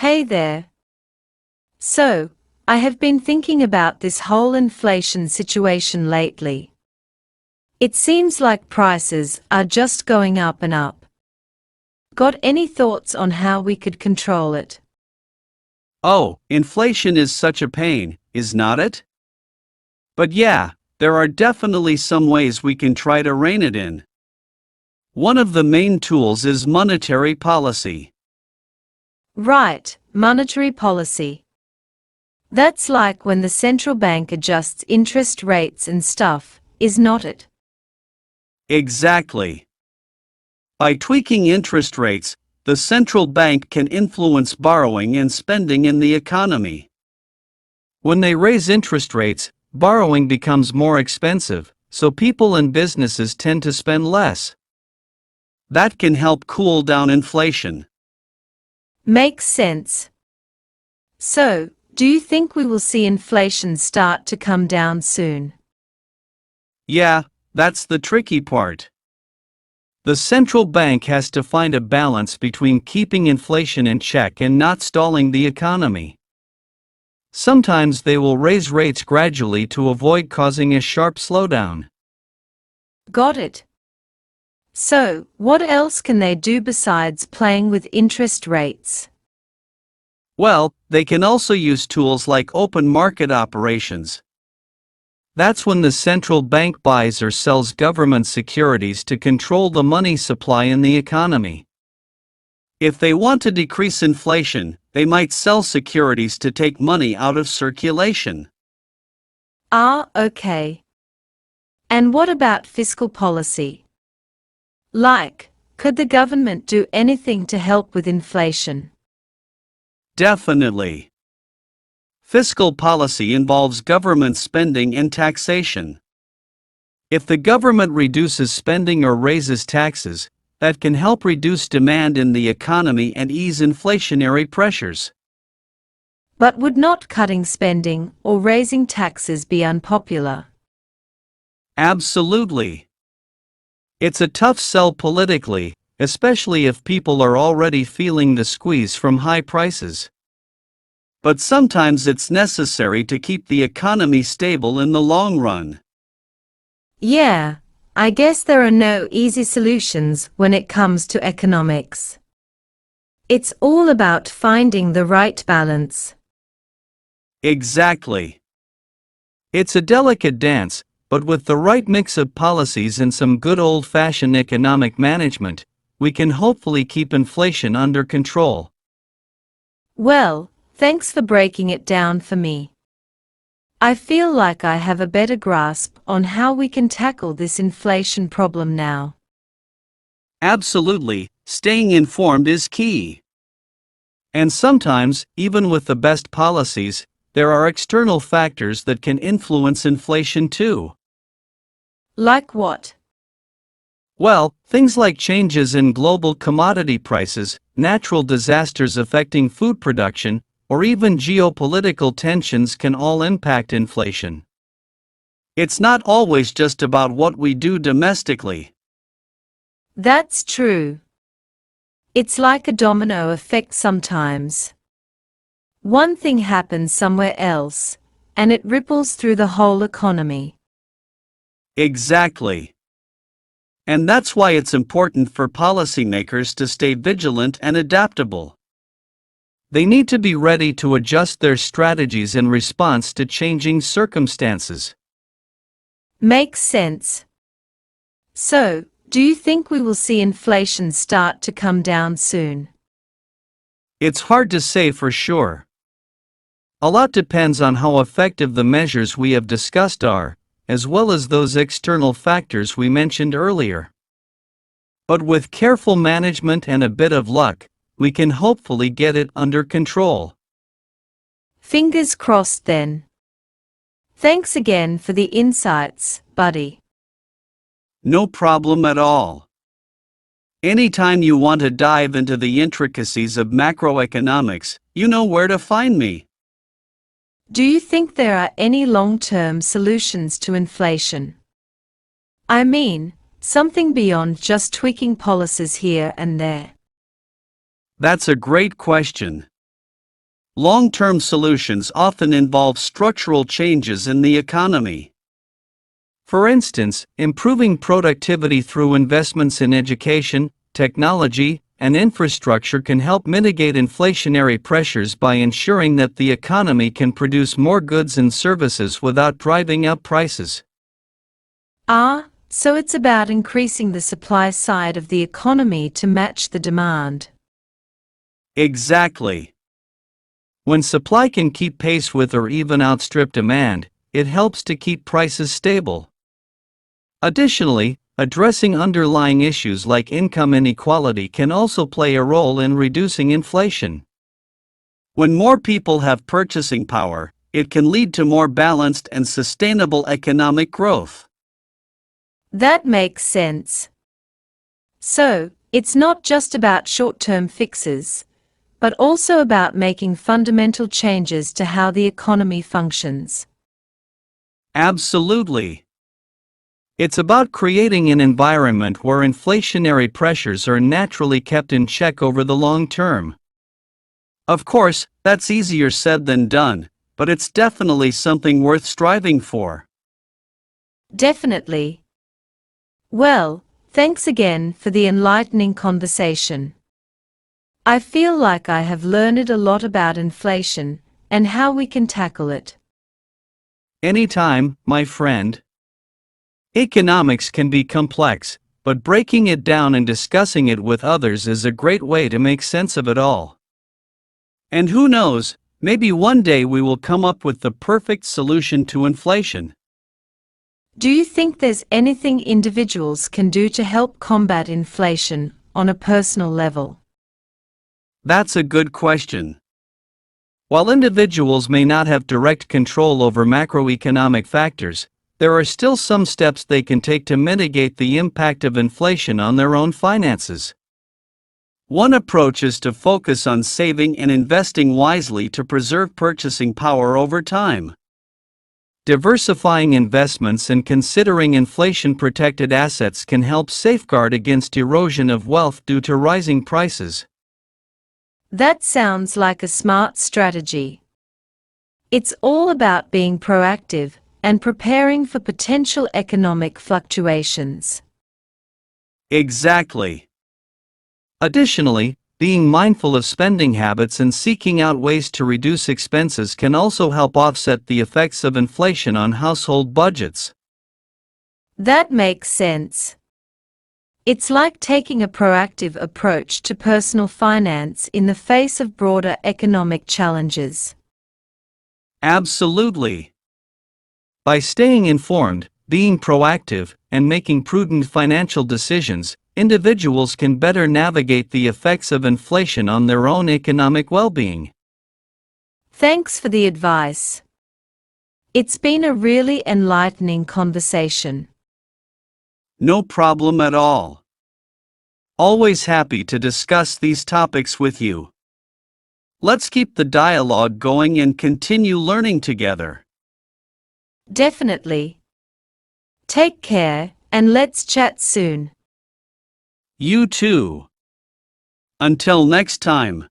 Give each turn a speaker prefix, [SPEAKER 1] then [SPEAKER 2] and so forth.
[SPEAKER 1] Hey there. So, I have been thinking about this whole inflation situation lately. It seems like prices are just going up and up. Got any thoughts on how we could control it?
[SPEAKER 2] Oh, inflation is such a pain, is not it? But yeah, there are definitely some ways we can try to rein it in. One of the main tools is monetary policy.
[SPEAKER 1] Right, monetary policy. That's like when the central bank adjusts interest rates and stuff, is not it?
[SPEAKER 2] Exactly. By tweaking interest rates, the central bank can influence borrowing and spending in the economy. When they raise interest rates, borrowing becomes more expensive, so people and businesses tend to spend less. That can help cool down inflation.
[SPEAKER 1] Makes sense. So, do you think we will see inflation start to come down soon?
[SPEAKER 2] Yeah, that's the tricky part. The central bank has to find a balance between keeping inflation in check and not stalling the economy. Sometimes they will raise rates gradually to avoid causing a sharp slowdown.
[SPEAKER 1] Got it. So, what else can they do besides playing with interest rates?
[SPEAKER 2] Well, they can also use tools like open market operations. That's when the central bank buys or sells government securities to control the money supply in the economy. If they want to decrease inflation, they might sell securities to take money out of circulation.
[SPEAKER 1] Ah, okay. And what about fiscal policy? Like, could the government do anything to help with inflation?
[SPEAKER 2] Definitely. Fiscal policy involves government spending and taxation. If the government reduces spending or raises taxes, that can help reduce demand in the economy and ease inflationary pressures.
[SPEAKER 1] But would not cutting spending or raising taxes be unpopular?
[SPEAKER 2] Absolutely. It's a tough sell politically, especially if people are already feeling the squeeze from high prices. But sometimes it's necessary to keep the economy stable in the long run.
[SPEAKER 1] Yeah, I guess there are no easy solutions when it comes to economics. It's all about finding the right balance.
[SPEAKER 2] Exactly. It's a delicate dance, but with the right mix of policies and some good old-fashioned economic management, we can hopefully keep inflation under control.
[SPEAKER 1] Well, thanks for breaking it down for me. I feel like I have a better grasp on how we can tackle this inflation problem now.
[SPEAKER 2] Absolutely, staying informed is key. And sometimes, even with the best policies, there are external factors that can influence inflation too.
[SPEAKER 1] Like what?
[SPEAKER 2] Well, things like changes in global commodity prices, natural disasters affecting food production, or even geopolitical tensions can all impact inflation. It's not always just about what we do domestically.
[SPEAKER 1] That's true. It's like a domino effect sometimes. One thing happens somewhere else, and it ripples through the whole economy.
[SPEAKER 2] Exactly. And that's why it's important for policymakers to stay vigilant and adaptable. They need to be ready to adjust their strategies in response to changing circumstances.
[SPEAKER 1] Makes sense. So, do you think we will see inflation start to come down soon?
[SPEAKER 2] It's hard to say for sure. A lot depends on how effective the measures we have discussed are, as well as those external factors we mentioned earlier. But with careful management and a bit of luck, we can hopefully get it under control.
[SPEAKER 1] Fingers crossed then. Thanks again for the insights, buddy.
[SPEAKER 2] No problem at all. Anytime you want to dive into the intricacies of macroeconomics, you know where to find me.
[SPEAKER 1] Do you think there are any long-term solutions to inflation? I mean, something beyond just tweaking policies here and there.
[SPEAKER 2] That's a great question. Long-term solutions often involve structural changes in the economy. For instance, improving productivity through investments in education, technology, and infrastructure can help mitigate inflationary pressures by ensuring that the economy can produce more goods and services without driving up prices.
[SPEAKER 1] So it's about increasing the supply side of the economy to match the demand.
[SPEAKER 2] Exactly. When supply can keep pace with or even outstrip demand, it helps to keep prices stable. Additionally, addressing underlying issues like income inequality can also play a role in reducing inflation. When more people have purchasing power, it can lead to more balanced and sustainable economic growth.
[SPEAKER 1] That makes sense. So, it's not just about short-term fixes, but also about making fundamental changes to how the economy functions.
[SPEAKER 2] Absolutely. It's about creating an environment where inflationary pressures are naturally kept in check over the long term. Of course, that's easier said than done, but it's definitely something worth striving for.
[SPEAKER 1] Definitely. Well, thanks again for the enlightening conversation. I feel like I have learned a lot about inflation and how we can tackle it.
[SPEAKER 2] Anytime, my friend. Economics can be complex, but breaking it down and discussing it with others is a great way to make sense of it all. And who knows, maybe one day we will come up with the perfect solution to inflation.
[SPEAKER 1] Do you think there's anything individuals can do to help combat inflation on a personal level?
[SPEAKER 2] That's a good question. While individuals may not have direct control over macroeconomic factors, there are still some steps they can take to mitigate the impact of inflation on their own finances. One approach is to focus on saving and investing wisely to preserve purchasing power over time. Diversifying investments and considering inflation-protected assets can help safeguard against erosion of wealth due to rising prices.
[SPEAKER 1] That sounds like a smart strategy. It's all about being proactive and preparing for potential economic fluctuations.
[SPEAKER 2] Exactly. Additionally, being mindful of spending habits and seeking out ways to reduce expenses can also help offset the effects of inflation on household budgets.
[SPEAKER 1] That makes sense. It's like taking a proactive approach to personal finance in the face of broader economic challenges.
[SPEAKER 2] Absolutely. By staying informed, being proactive, and making prudent financial decisions, individuals can better navigate the effects of inflation on their own economic well-being.
[SPEAKER 1] Thanks for the advice. It's been a really enlightening conversation.
[SPEAKER 2] No problem at all. Always happy to discuss these topics with you. Let's keep the dialogue going and continue learning together.
[SPEAKER 1] Definitely. Take care, and let's chat soon.
[SPEAKER 2] You too. Until next time.